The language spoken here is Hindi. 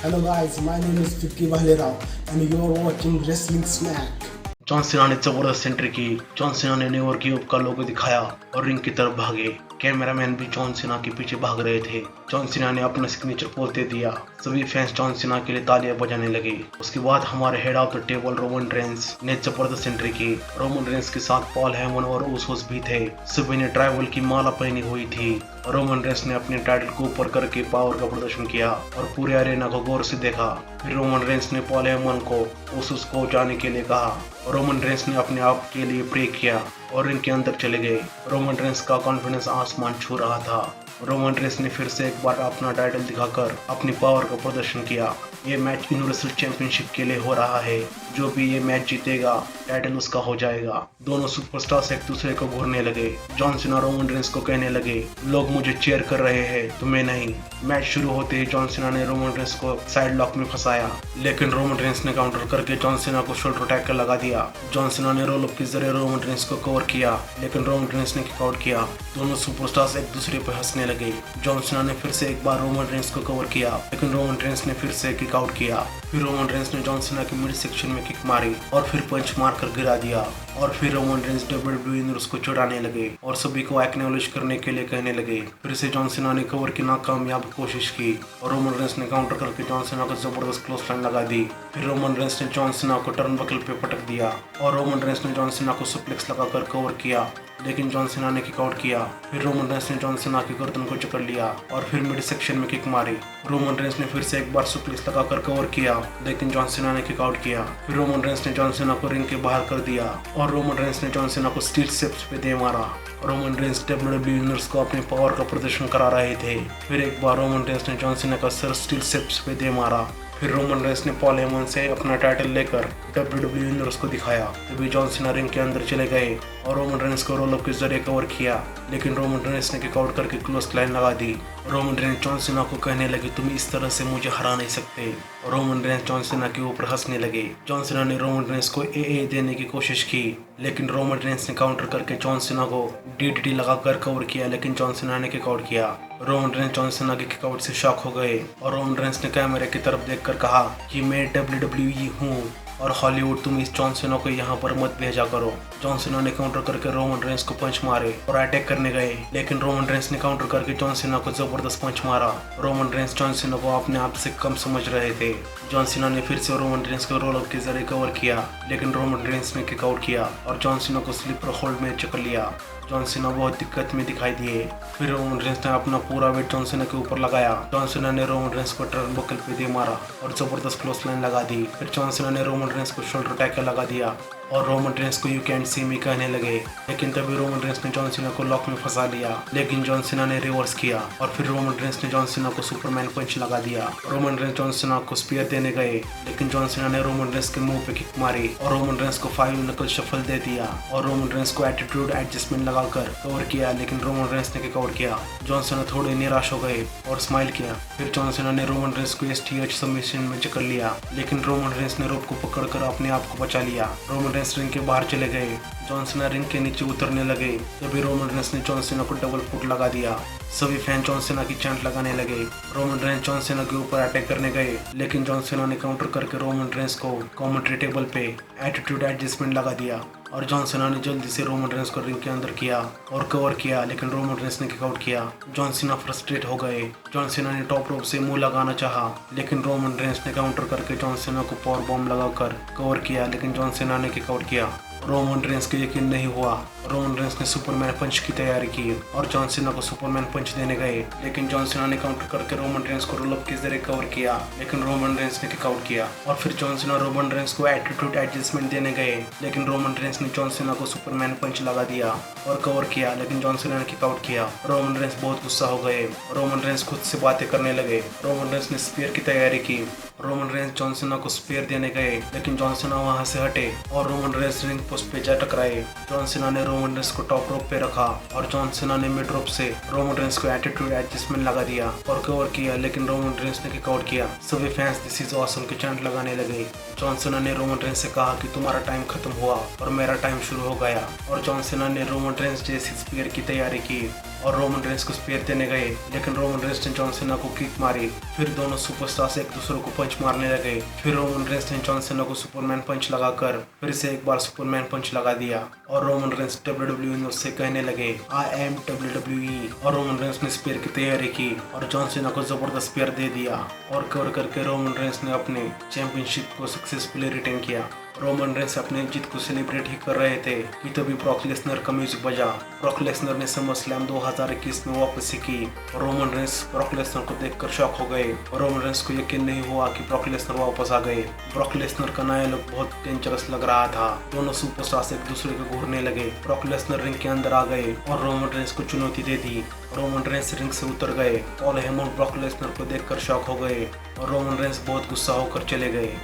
Hello guys, my name is Vicky Valerao and you are watching Wrestling Snack. John Cena ने जबरदस्त एंट्री की। जॉन सीना ने न्यूयॉर्क की का लोगो दिखाया और रिंग की तरफ भागे। कैमरामैन भी जॉन सीना के पीछे भाग रहे थे। जॉन सीना ने अपना सिग्नेचर पोज दे दिया। सभी फैंस जॉन सीना के लिए तालियां बजाने लगे। उसके बाद हमारे head of the table Roman Reigns ने जबरदस्त एंट्री की। रोमन रेंस के साथ पॉल हेमन और उसोस भी थे। सभी ने ट्राइबल की माला पहनी हुई थी। रोमन रेंस ने अपने टाइटल को ऊपर करके पावर का प्रदर्शन किया और पूरे अरेना को गौर से देखा। फिर रोमन रेंस ने पॉल हेमन को उसोस को जाने के लिए कहा। रोमन रेंस ने अपने आप के लिए प्रे किया और रिंग के अंदर चले गए। रोमन रेंस का कॉन्फिडेंस आसमान छू रहा था। रोमन रेंस ने फिर से एक बार अपना टाइटल दिखाकर अपनी पावर का प्रदर्शन किया। ये मैच यूनिवर्सल चैंपियनशिप के लिए हो रहा है। जो भी ये मैच जीतेगा टाइटल उसका हो जाएगा। दोनों सुपरस्टार्स एक दूसरे को घूरने लगे। जॉन सीना रोमन रेंस को कहने लगे, लोग मुझे चीयर कर रहे हैं, तुम्हें नहीं। मैच शुरू होते ही जॉन सीना ने रोमन रेंस को साइड लॉक में फंसाया, लेकिन रोमन रेंस ने काउंटर करके जॉन सीना को शोल्डर टैकल लगा दिया। जॉन सीना ने रोल अप के जरिए रोमन रेंस को कवर किया, लेकिन रोमन रेंस ने किक आउट किया। दोनों सुपरस्टार्स एक दूसरे पर हंसने लगे। जॉन सीना ने फिर से एक बार रोमन रेंस को कवर किया, लेकिन रोमन रेंस ने फिर से किक आउट किया। फिर रोमन रेंस ने जॉन सीना के मिड सेक्शन में किक मारी और फिर पंच मारकर गिरा दिया। और फिर रोमन रेंस WWE यूनिवर्स को चुराने लगे और सभी को एक्नॉलेज करने के लिए कहने लगे। फिर से जॉन सीना ने कवर की नाकामयाब कोशिश की और रोमन रेंस ने काउंटर करके जॉन सीना को जबरदस्त क्लोज लाइन लगा दी। फिर रोमन रेंस ने जॉन सीना को टर्नबकल पे पटक दिया और रोमन रेंस ने जॉन सीना को सुप्लेक्स लगाकर कवर किया, लेकिन जॉन सीना ने किक आउट किया। फिर रोमन रेंस ने जॉन सीना की गर्दन को जकड़ लिया और फिर मिड सेक्शन में किक मारी। रोमन रेंस ने फिर से एक बार सुप्लेक्स लगाकर कवर किया, लेकिन जॉन सीना ने किक आउट किया। फिर रोमन रेंस ने जॉन सीना को रिंग के बाहर कर दिया और रोमन रेंस ने जॉन सीना को स्टील स्टेप्स पे दे मारा। रोमन रेंस WWE यूनिवर्स को अपने पावर का प्रदर्शन करा रहे थे। फिर एक बार रोमन रेंस ने जॉन सीना का सर स्टील स्टेप्स पे दे मारा। फिर रोमन रेंस ने पॉल हेमन से अपना टाइटल लेकर WWE यूनिवर्स को दिखाया। तभी जॉन सीना रिंग के अंदर चले गए और रोमन रेंस को रोल अप के जरिए कवर किया, लेकिन रोमन रेंस ने किक आउट करके क्लोज लाइन लगा दी। रोमन रेंस जॉन सीना को कहने लगे, तुम इस तरह से मुझे हरा नहीं सकते। रोमन रेंस जॉन सीना के ऊपर हंसने लगे। जॉन सीना ने रोमन रेंस को AA देने की कोशिश की, लेकिन रोमन रेंस ने काउंटर करके जॉन सीना को DDT लगाकर कवर किया, लेकिन जॉन सीना ने किक आउट किया। रोमन रेंस जॉन सीना के किक आउट से शॉक हो गए और रोमन रेंस ने कैमरे की तरफ देखकर कहा कि मैं WWE हूँ और हॉलीवुड, तुम इस जॉन सीना को यहाँ पर मत भेजा करो। जॉन सीना ने काउंटर करके रोमन रेंस को पंच मारे और अटैक करने गए, लेकिन रोमन रेंस ने काउंटर करके जॉन सीना को जबरदस्त पंच मारा। रोमन रेंस जॉन सीना को अपने आप से कम समझ रहे थे। जॉन सीना ने फिर से रोमन रेंस को रोल अप के जरिए कवर किया, लेकिन रोमन रेंस ने किक आउट किया और जॉन सीना को स्लीपर होल्ड में चकर लिया। जॉन सीना बहुत दिक्कत में दिखाई दिए। फिर रोमन रेंस ने अपना पूरा वेट जॉन सीना के ऊपर लगाया। जॉन सीना ने रोमन रेंस को टर्नबकल पे दे मारा और जबरदस्त क्लोज लाइन लगा दी। फिर जॉन सीना ने रोमन रेंस को शोल्डर टैकल लगा दिया और रोमन रेंस को यू कैन सी मी कहने लगे, लेकिन तभी रोमन रेंस ने जॉन सीना को लॉक में फंसा लिया, लेकिन जॉन सीना ने रिवर्स किया और फिर रोमन रेंस ने जॉन सीना को सुपरमैन पंच लगा दिया। रोमन रेंस जॉन सीना को स्पीयर देने गए, लेकिन जॉन सीना ने रोमन रेंस के मुंह पे किक मारी और रोमन रेंस को 5 नकल शफल दे दिया और रोमन रेंस को एटीट्यूड एडजस्टमेंट लगाकर कवर किया, लेकिन रोमन रेंस ने किक आउट किया। जॉन सीना थोड़े निराश हो गए और स्माइल किया। फिर जॉन सीना ने रोमन रेंस को STH सबमिशन में जकड़ लिया, लेकिन रोमन रेंस ने रोप को पकड़कर अपने आप को बचा लिया। रोमन रेंस रिंग के बाहर चले गए। जॉन सीना रिंग के नीचे उतरने लगे, तभी रोमन रेंस ने जॉन सीना को डबल फुट लगा दिया। सभी फैन जॉन सीना की चैंट लगाने लगे। रोमन रेंस जॉन सीना के ऊपर अटैक करने गए, लेकिन जॉन सीना ने काउंटर करके रोमन रेंस को कमेंट्री टेबल पे एटीट्यूड एडजस्टमेंट लगा दिया और जॉन सीना ने जल्दी से रोमन रेंस को रिंग के अंदर किया और कवर किया, लेकिन रोमन रेंस ने किक आउट किया। जॉन सीना फ्रस्ट्रेट हो गए। जॉन सीना ने टॉप रोप से मुंह लगाना चाहा, लेकिन रोमन रेंस ने काउंटर करके जॉन सीना को पावर बॉम्ब लगाकर कवर किया, लेकिन जॉन सीना ने किक आउट किया। रोमन रेंस को यकीन नहीं हुआ। रोमन रेंस ने सुपरमैन पंच की तैयारी की और जॉन सीना को सुपरमैन पंच देने गए, लेकिन जॉन सीना ने काउंटर करके रोमन रेंस को रोल अप के जरिए कवर किया, लेकिन रोमन रेंस ने किक आउट किया। और फिर जॉन सीना रोमन रेंस को एटीट्यूड एडजस्टमेंट देने गए, लेकिन रोमन रेंस ने जॉन सीना को सुपरमैन पंच लगा दिया और कवर किया, लेकिन जॉन सीना ने किक आउट किया। रोमन रेंस बहुत गुस्सा हो गए। रोमन रेंस खुद से बातें करने लगे। रोमन रेंस ने स्पीयर की तैयारी की। रोमन रेंस जॉन सीना को स्पीयर देने गए, लेकिन जॉन सीना वहां से हटे और रोमन रेंस रिंग पोस्ट पे जा टकराए। जॉन सीना ने रोमन रेंस को टॉप रोप पे रखा और जॉन सीना ने मिड रोप से रोमन रेंस को एटीट्यूड एडजस्टमेंट लगा दिया और कवर किया, लेकिन रोमन रेंस ने किक आउट किया। सभी फैंस दिस इज ऑसम के चैंट लगाने लगे। जॉन सीना ने रोमन रेंस से कहा कि तुम्हारा टाइम खत्म हुआ और मेरा टाइम शुरू हो गया और जॉन सीना ने रोमन रेंस जैसी स्पीयर की तैयारी की और रोमन रेंस को स्पेयर देने गए, लेकिन रोमन रेंस ने जॉन सीना को किक मारी। फिर दोनों सुपरस्टार्स एक दूसरे को पंच मारने लगे। फिर रोमन रेंस ने जॉन सीना को सुपरमैन पंच लगाकर फिर से एक बार सुपरमैन पंच लगा दिया और रोमन रेंस WWE न्यूज़ से कहने लगे आई एम WWE। और रोमन रेंस ने स्पेयर की तैयारी की और जॉन सीना को जबरदस्त स्पेयर दे दिया और कवर करके रोमन रेंस ने अपने चैंपियनशिप को सक्सेसफुली रिटेन किया। रोमन रेंस अपने जीत को सेलिब्रेट ही कर रहे थे कि तभी ब्रॉक लेसनर का म्यूजिक बजा। ब्रॉक लेसनर ने समरस्लैम 2021 में वापसी की और रोमन रेंस ब्रॉक लेसनर को देखकर शॉक हो गए और रोमन रेंस को यकीन नहीं हुआ कि ब्रॉक लेसनर वापस आ गए। ब्रॉक लेसनर का नया लुक बहुत डेंजरस लग रहा था। दोनों सुपरस्टार्स एक दूसरे को घूरने लगे। ब्रॉक लेसनर रिंग के अंदर आ गए और रोमन रेंस को चुनौती दे दी। रोमन रेंस रिंग से उतर गए। पॉल हेमन ब्रॉक लेसनर को देखकर शॉक हो गए और रोमन रेंस बहुत गुस्सा होकर चले गए।